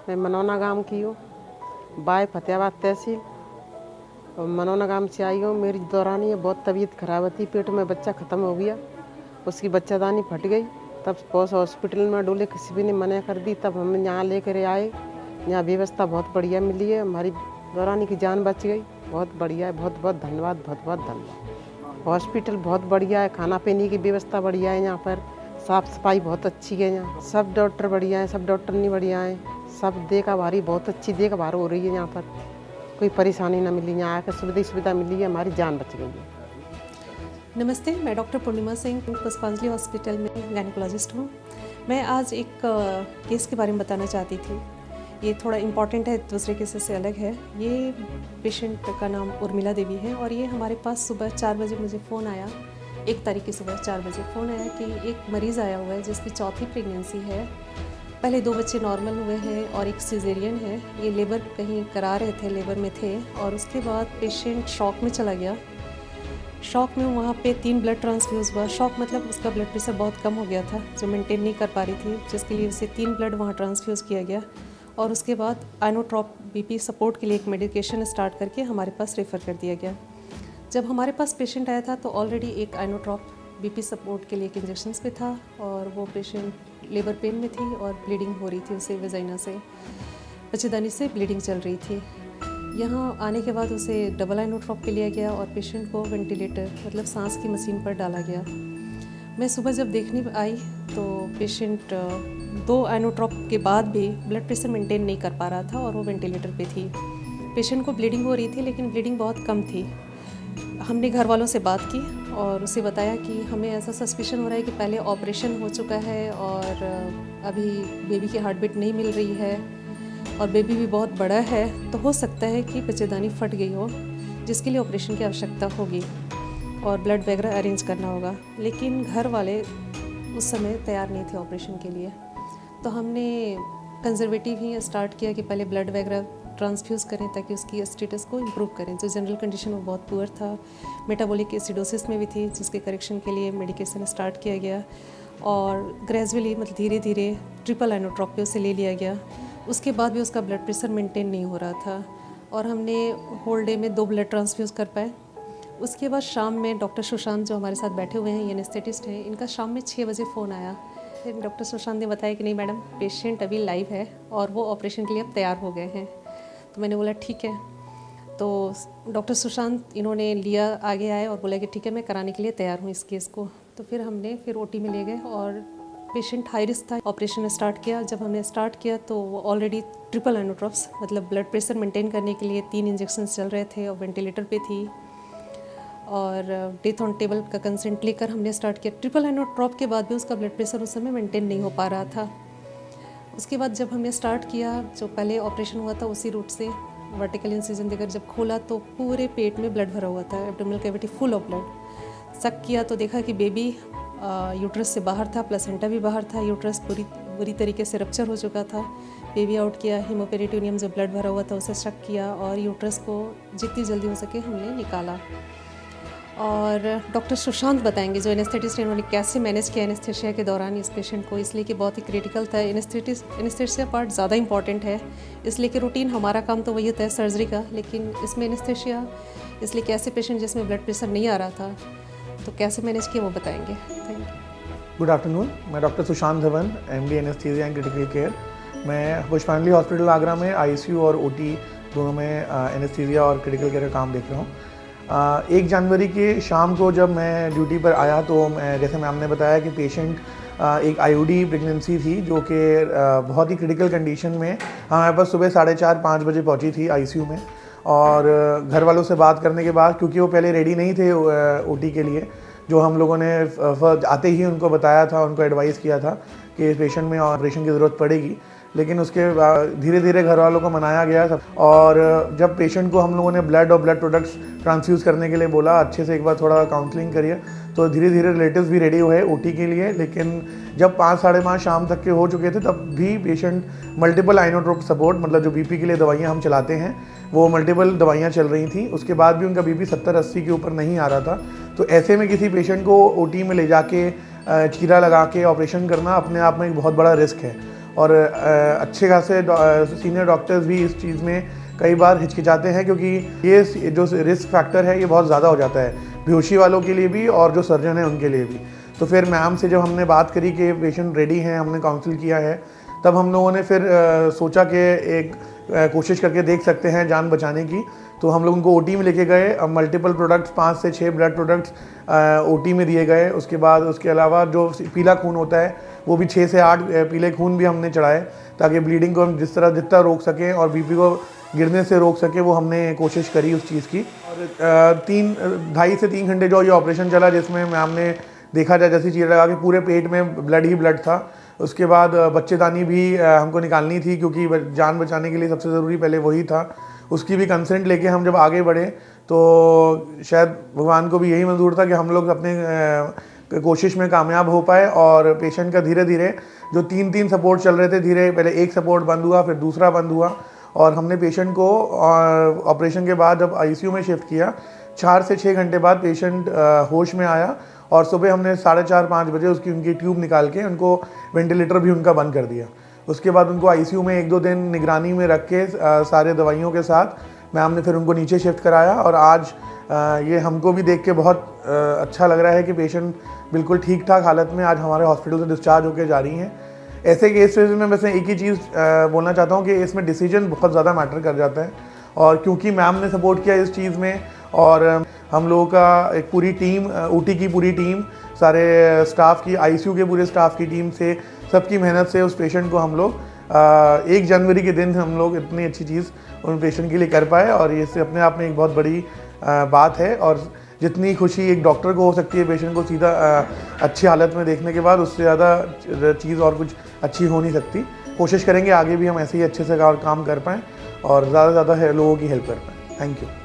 मैं मनौना गांव की हूँ, बाय फतेहाबाद तहसील और मनौना गांव से आई हूँ। मेरी दौरानी है बहुत तबीयत खराब थी, पेट में बच्चा ख़त्म हो गया, उसकी बच्चादानी फट गई। तब पौष हॉस्पिटल में डोले, किसी भी ने मना कर दी। तब हम यहाँ लेकर आए, यहाँ व्यवस्था बहुत बढ़िया मिली है, हमारी दौरानी की जान बच गई। बहुत बढ़िया है, बहुत बहुत धन्यवाद, बहुत बहुत धन्यवाद। हॉस्पिटल बहुत बढ़िया है, खाना पीने की व्यवस्था बढ़िया है, यहाँ पर साफ़ सफाई बहुत अच्छी है, यहाँ सब डॉक्टर बढ़िया हैं, सब डॉक्टर नहीं बढ़िया हैं, सब देखभाल बहुत अच्छी देखभाल हो रही है। यहाँ पर कोई परेशानी ना मिली, यहाँ आकर सुविधा मिली है, हमारी जान बच गई है। नमस्ते, मैं डॉक्टर पूर्णिमा सिंह पुष्पांजलि हॉस्पिटल में गायनेकोलॉजिस्ट हूँ। मैं आज एक केस के बारे में बताना चाहती थी। ये थोड़ा इम्पॉर्टेंट है, दूसरे केसेस से अलग है। ये पेशेंट का नाम उर्मिला देवी है और ये हमारे पास सुबह 4 बजे मुझे फ़ोन आया, 1 तारीख की सुबह 4 बजे फ़ोन आया कि एक मरीज़ आया हुआ है जिसकी चौथी प्रेगनेंसी है। पहले 2 बच्चे नॉर्मल हुए हैं और एक सिजेरियन है। ये लेबर कहीं करा रहे थे, लेबर में थे और उसके बाद पेशेंट शॉक में चला गया। शॉक में वहाँ पे 3 ब्लड ट्रांसफ्यूज़ हुआ। शॉक मतलब उसका ब्लड प्रेशर बहुत कम हो गया था, जो मेंटेन नहीं कर पा रही थी, जिसके लिए उसे 3 ब्लड वहाँ ट्रांसफ्यूज़ किया गया और उसके बाद आइनोट्रॉप बीपी सपोर्ट के लिए एक मेडिकेशन स्टार्ट करके हमारे पास रेफ़र कर दिया गया। जब हमारे पास पेशेंट आया था तो ऑलरेडी एक आइनोट्रॉप बीपी सपोर्ट के लिए एक इंजेक्शंस पे था और वो पेशेंट लेबर पेन में थी और ब्लीडिंग हो रही थी, उसे वेजाइना से, बच्चेदानी से ब्लीडिंग चल रही थी। यहाँ आने के बाद उसे डबल आइनोट्रॉप पे लिया गया और पेशेंट को वेंटिलेटर मतलब सांस की मशीन पर डाला गया। मैं सुबह जब देखने आई तो पेशेंट 2 आइनोट्रॉप के बाद भी ब्लड प्रेशर मेंटेन नहीं कर पा रहा था और वो वेंटिलेटर पे थी। पेशेंट को ब्लीडिंग हो रही थी लेकिन ब्लीडिंग बहुत कम थी। हमने घर वालों से बात की और उसे बताया कि हमें ऐसा सस्पिशन हो रहा है कि पहले ऑपरेशन हो चुका है और अभी बेबी की हार्ट बीट नहीं मिल रही है और बेबी भी बहुत बड़ा है, तो हो सकता है कि बच्चेदानी फट गई हो, जिसके लिए ऑपरेशन की आवश्यकता होगी और ब्लड वगैरह अरेंज करना होगा। लेकिन घर वाले उस समय तैयार नहीं थे ऑपरेशन के लिए, तो हमने कंजर्वेटिव ही स्टार्ट किया कि पहले ब्लड वगैरह ट्रांसफ्यूज़ करें ताकि उसकी स्टेटस को इम्प्रूव करें। जो जनरल कंडीशन वो बहुत पुअर था, मेटाबॉलिक एसिडोसिस में भी थी, जिसके करेक्शन के लिए मेडिकेशन स्टार्ट किया गया और ग्रेजुअली मतलब धीरे धीरे ट्रिपल आइनोट्रॉप पे उसे ले लिया गया। उसके बाद भी उसका ब्लड प्रेशर मेंटेन नहीं हो रहा था और हमने होल डे में 2 ब्लड ट्रांसफ्यूज़ कर पाए। उसके बाद शाम में डॉक्टर सुशांत जो हमारे साथ बैठे हुए हैं, ये एनेस्थेटिस्ट हैं, इनका शाम में 6 बजे फ़ोन आया। फिर डॉक्टर सुशांत ने बताया कि नहीं मैडम, पेशेंट अभी लाइव है और वो ऑपरेशन के लिए अब तैयार हो गए हैं। तो मैंने बोला ठीक है। तो डॉक्टर सुशांत इन्होंने लिया, आगे आए और बोला कि ठीक है मैं कराने के लिए तैयार हूँ इस केस को। तो फिर हमने ओटी में ले गए और पेशेंट हाई रिस्क था, ऑपरेशन स्टार्ट किया। जब हमने स्टार्ट किया तो वो ऑलरेडी ट्रिपल आइनोट्रॉप्स मतलब ब्लड प्रेशर मेंटेन करने के लिए 3 इंजेक्शंस चल रहे थे और वेंटिलेटर पे थी और डेथ ऑन टेबल का कंसेंट लेकर हमने स्टार्ट किया। ट्रिपल आइनोट्रॉप के बाद भी उसका ब्लड प्रेशर उस समय मेंटेन नहीं हो पा रहा था। उसके बाद जब हमने स्टार्ट किया, जो पहले ऑपरेशन हुआ था उसी रूट से वर्टिकल इंसिजन देकर जब खोला तो पूरे पेट में ब्लड भरा हुआ था, abdominal cavity full of blood. सक किया तो देखा कि बेबी यूट्रस से बाहर था, प्लेसेंटा भी बाहर था, यूट्रस बुरी तरीके से रप्चर हो चुका था। बेबी आउट किया, हीमोपेरिटोनियम जो ब्लड भरा हुआ था उसे शक किया और यूट्रस को जितनी जल्दी हो सके हमने निकाला। और डॉक्टर सुशांत बताएंगे जो एनेस्थेटिस्ट हैं, उन्होंने कैसे मैनेज किया एनेस्थेशिया के दौरान इस पेशेंट को, इसलिए कि बहुत ही क्रिटिकल था। एनेस्थेशिया पार्ट ज़्यादा इंपॉर्टेंट है, इसलिए कि रूटीन हमारा काम तो वही होता है सर्जरी का, लेकिन इसमें एनेस्थेशिया, इसलिए कि ऐसे पेशेंट जिसमें ब्लड प्रेशर नहीं आ रहा था तो कैसे मैनेज किया वो बताएंगे। Thank you. गुड आफ्टरनून, मैं doctor Sushant Dhawan, MD anaesthesia and critical care. मैं पुष्पांजलि हॉस्पिटल आगरा में ICU और OT दोनों में एनेस्थीसिया और क्रिटिकल केयर का काम देख रहा हूँ। 1 जनवरी की शाम को जब मैं ड्यूटी पर आया तो जैसे मैम ने बताया कि पेशेंट एक IUD प्रेगनेंसी थी जो कि बहुत ही क्रिटिकल कंडीशन में हमारे पास सुबह 4:30-5 बजे पहुंची थी ICU में। और घर वालों से बात करने के बाद, क्योंकि वो पहले रेडी नहीं थे OT के लिए, जो हम लोगों ने आते ही उनको बताया था, उनको एडवाइस किया था कि इस पेशेंट में ऑपरेशन की ज़रूरत पड़ेगी, लेकिन उसके बाद धीरे धीरे घर वालों को मनाया गया सब। और जब पेशेंट को हम लोगों ने ब्लड और ब्लड प्रोडक्ट्स ट्रांसफ्यूज़ करने के लिए बोला, अच्छे से एक बार थोड़ा काउंसलिंग करिए, तो धीरे धीरे रिलेटिव्स भी रेडी हुए OT के लिए। लेकिन जब 5-5:30 शाम तक के हो चुके थे तब भी पेशेंट मल्टीपल आइनोट्रोप सपोर्ट मतलब जो BP के लिए दवाइयाँ हम चलाते हैं वो मल्टीपल दवाइयाँ चल रही थी, उसके बाद भी उनका BP 70-80 के ऊपर नहीं आ रहा था। तो ऐसे में किसी पेशेंट को OT में ले जाके चीरा लगा के ऑपरेशन करना अपने आप में एक बहुत बड़ा रिस्क है और अच्छे खासे सीनियर डॉक्टर्स भी इस चीज़ में कई बार हिचकिचाते हैं, क्योंकि ये जो रिस्क फैक्टर है ये बहुत ज़्यादा हो जाता है बेहोशी वालों के लिए भी और जो सर्जन है उनके लिए भी। तो फिर मैम से जब हमने बात करी कि पेशेंट रेडी हैं, हमने काउंसिल किया है, तब हम लोगों ने फिर सोचा कि एक कोशिश करके देख सकते हैं जान बचाने की। तो हम लोग उनको ओटी में लेके गए। मल्टीपल प्रोडक्ट्स 5 से 6 ब्लड प्रोडक्ट्स ओटी में दिए गए। उसके बाद उसके अलावा जो पीला खून होता है वो भी 6 से 8 पीले खून भी हमने चढ़ाए, ताकि ब्लीडिंग को हम जितना रोक सकें और बीपी को गिरने से रोक सके, वो हमने कोशिश करी उस चीज़ की। और 2.5 से 3 घंटे जो ये ऑपरेशन चला, जिसमें मैम ने देखा जाए जैसी चीज़ लगा कि पूरे पेट में ब्लड ही ब्लड था। उसके बाद बच्चेदानी भी हमको निकालनी थी, क्योंकि जान बचाने के लिए सबसे ज़रूरी पहले वही था। उसकी भी कंसेंट लेके हम जब आगे बढ़े तो शायद भगवान को भी यही मंजूर था कि हम लोग अपने कोशिश में कामयाब हो पाए। और पेशेंट का धीरे धीरे जो 3 सपोर्ट चल रहे थे, धीरे पहले एक सपोर्ट बंद हुआ, फिर दूसरा बंद हुआ, और हमने पेशेंट को ऑपरेशन के बाद जब आईसीयू में शिफ्ट किया, 4 से 6 घंटे बाद पेशेंट होश में आया। और सुबह हमने 4:30-5 बजे उनकी ट्यूब निकाल के उनको वेंटिलेटर भी उनका बंद कर दिया। उसके बाद उनको आईसीयू में 1-2 दिन निगरानी में रख के सारे दवाइयों के साथ मैम ने फिर उनको नीचे शिफ्ट कराया। और आज ये हमको भी देख के बहुत अच्छा लग रहा है कि पेशेंट बिल्कुल ठीक ठाक हालत में आज हमारे हॉस्पिटल से डिस्चार्ज होकर जा रही हैं। ऐसे केस में वैसे एक ही चीज़ बोलना चाहता हूँ कि इसमें डिसीजन बहुत ज़्यादा मैटर कर जाता है। और क्योंकि मैम ने सपोर्ट किया इस चीज़ में, और हम लोगों का एक पूरी टीम, ऊटी की पूरी टीम, सारे स्टाफ की, आईसीयू के पूरे स्टाफ की टीम से, सबकी मेहनत से उस पेशेंट को हम लोग 1 जनवरी के दिन हम लोग इतनी अच्छी चीज़ उन पेशेंट के लिए कर पाए। और ये अपने आप में एक बहुत बड़ी बात है। और जितनी खुशी एक डॉक्टर को हो सकती है पेशेंट को सीधा अच्छी हालत में देखने के बाद, उससे ज़्यादा चीज़ और कुछ अच्छी हो नहीं सकती। कोशिश करेंगे आगे भी हम ऐसे ही अच्छे से काम कर पाएँ और ज़्यादा से ज़्यादा लोगों की हेल्प कर पाएँ। Thank you.